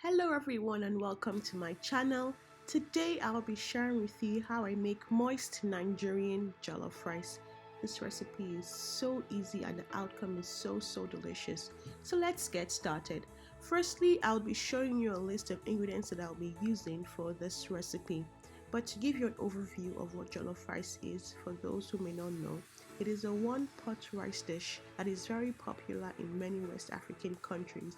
Hello everyone and welcome to my channel. Today I'll be sharing with you how I make moist Nigerian jollof rice. This recipe is so easy and the outcome is so delicious. So let's get started. Firstly, I'll be showing you a list of ingredients that I'll be using for this recipe. But to give you an overview of what jollof rice is, for those who may not know, it is a one-pot rice dish that is very popular in many West African countries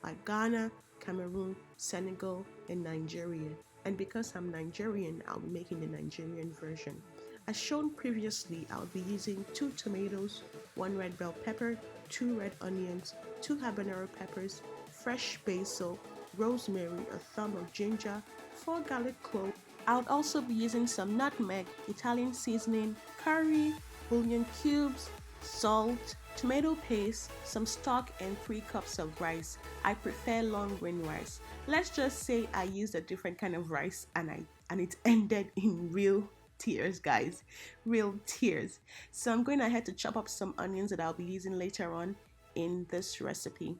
like Ghana, Cameroon, Senegal, and Nigeria. And because I'm Nigerian, I'll be making the Nigerian version. As shown previously, I'll be using 2 tomatoes, 1 red bell pepper, 2 red onions, 2 habanero peppers, fresh basil, rosemary, a thumb of ginger, 4 garlic cloves. I'll also be using some nutmeg, Italian seasoning, curry, bouillon cubes, salt, tomato paste, some stock, and 3 cups of rice. I prefer long grain rice. Let's just say I used a different kind of rice and it ended in real tears, guys. Real tears. So I'm going ahead to chop up some onions that I'll be using later on in this recipe.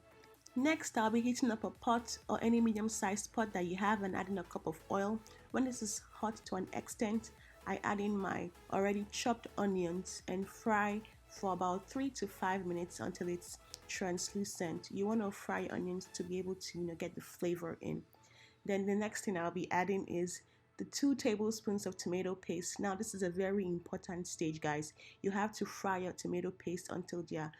Next, I'll be heating up a pot or any medium-sized pot that you have and adding a cup of oil. When this is hot to an extent, I add in my already chopped onions and fry for about 3 to 5 minutes until it's translucent. You want to fry your onions to be able to get the flavor in. Then the next thing I'll be adding is the 2 tablespoons of tomato paste. Now this is a very important stage, guys. You have to fry your tomato paste until they are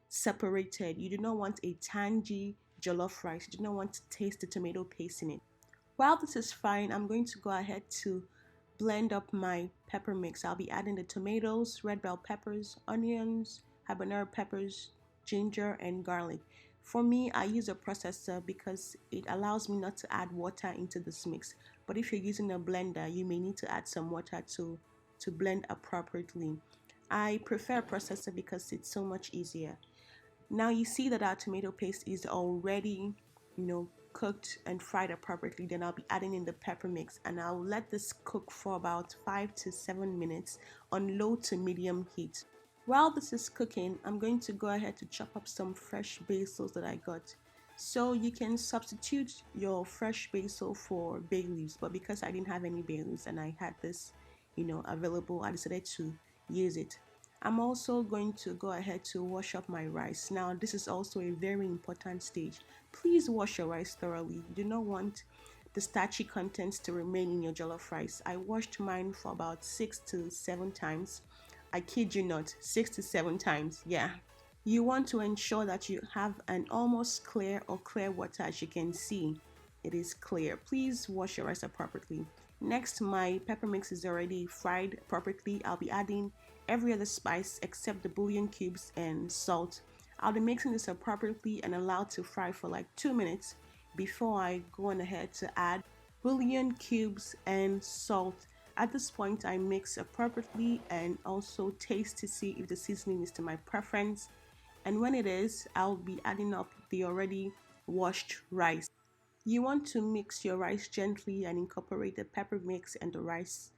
separated. You do not want a tangy jollof rice. You do not want to taste the tomato paste in it. While this is frying, I'm going to go ahead to blend up my pepper mix. I'll be adding the tomatoes, red bell peppers, onions, habanero peppers, ginger, and garlic. For me, I use a processor because it allows me not to add water into this mix. But if you're using a blender, you may need to add some water to blend appropriately. I prefer a processor because it's so much easier. Now you see that our tomato paste is already, cooked and fried appropriately. Then I'll be adding in the pepper mix and I'll let this cook for about 5 to 7 minutes on low to medium heat. While this is cooking, I'm going to go ahead to chop up some fresh basils that I got. So you can substitute your fresh basil for bay leaves, but because I didn't have any bay leaves and I had this, available, I decided to use it. I'm also going to go ahead to wash up my rice. Now this is also a very important stage. Please wash your rice thoroughly. You do not want the starchy contents to remain in your jollof rice. I washed mine for about 6 to 7 times. I kid you not, 6 to 7 times, yeah. You want to ensure that you have an almost clear or clear water. As you can see, it is clear. Please wash your rice appropriately. Next, my pepper mix is already fried appropriately. I'll be adding every other spice except the bouillon cubes and salt. I'll be mixing this appropriately and allow to fry for like 2 minutes before I go on ahead to add bouillon cubes and salt. At this point, I mix appropriately and also taste to see if the seasoning is to my preference. And when it is, I'll be adding up the already washed rice. You want to mix your rice gently and incorporate the pepper mix and the rice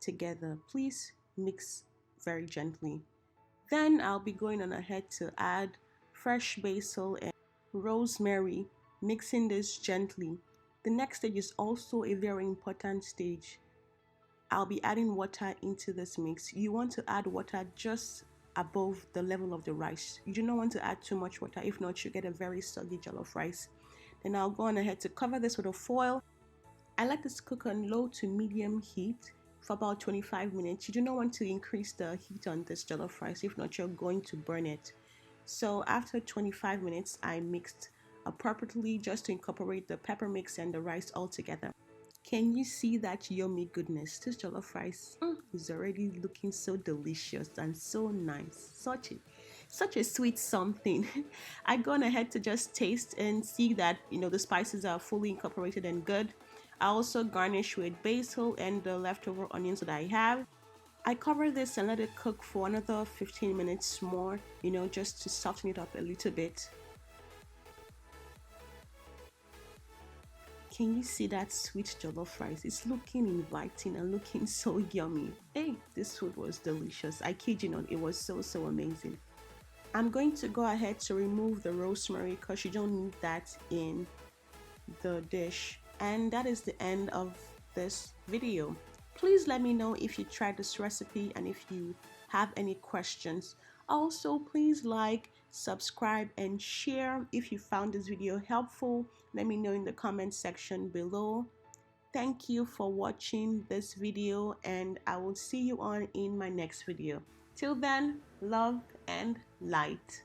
together. Please mix very gently. Then I'll be going on ahead to add fresh basil and rosemary, mixing this gently. The next stage is also a very important stage. I'll be adding water into this mix. You want to add water just above the level of the rice. You do not want to add too much water, if not you get a very soggy jollof rice. Then I'll go on ahead to cover this with a foil. I let this cook on low to medium heat for about 25 minutes. You do not want to increase the heat on this jollof rice, if not you're going to burn it. So after 25 minutes, I mixed appropriately just to incorporate the pepper mix and the rice all together. Can you see that yummy goodness? This jollof rice is already looking so delicious and so nice. Such a sweet something. I gone ahead to just taste and see that the spices are fully incorporated and good. I also garnish with basil and the leftover onions that I have. I cover this and let it cook for another 15 minutes more, just to soften it up a little bit. Can you see that sweet jollof rice? It's looking inviting and looking so yummy. Hey, this food was delicious. I kid you not, it was so amazing. I'm going to go ahead to remove the rosemary because you don't need that in the dish. And that is the end of this video. Please let me know if you tried this recipe and if you have any questions. Also, please like, subscribe, and share if you found this video helpful. Let me know in the comment section below. Thank you for watching this video, and I will see you on in my next video. Till then, love and light.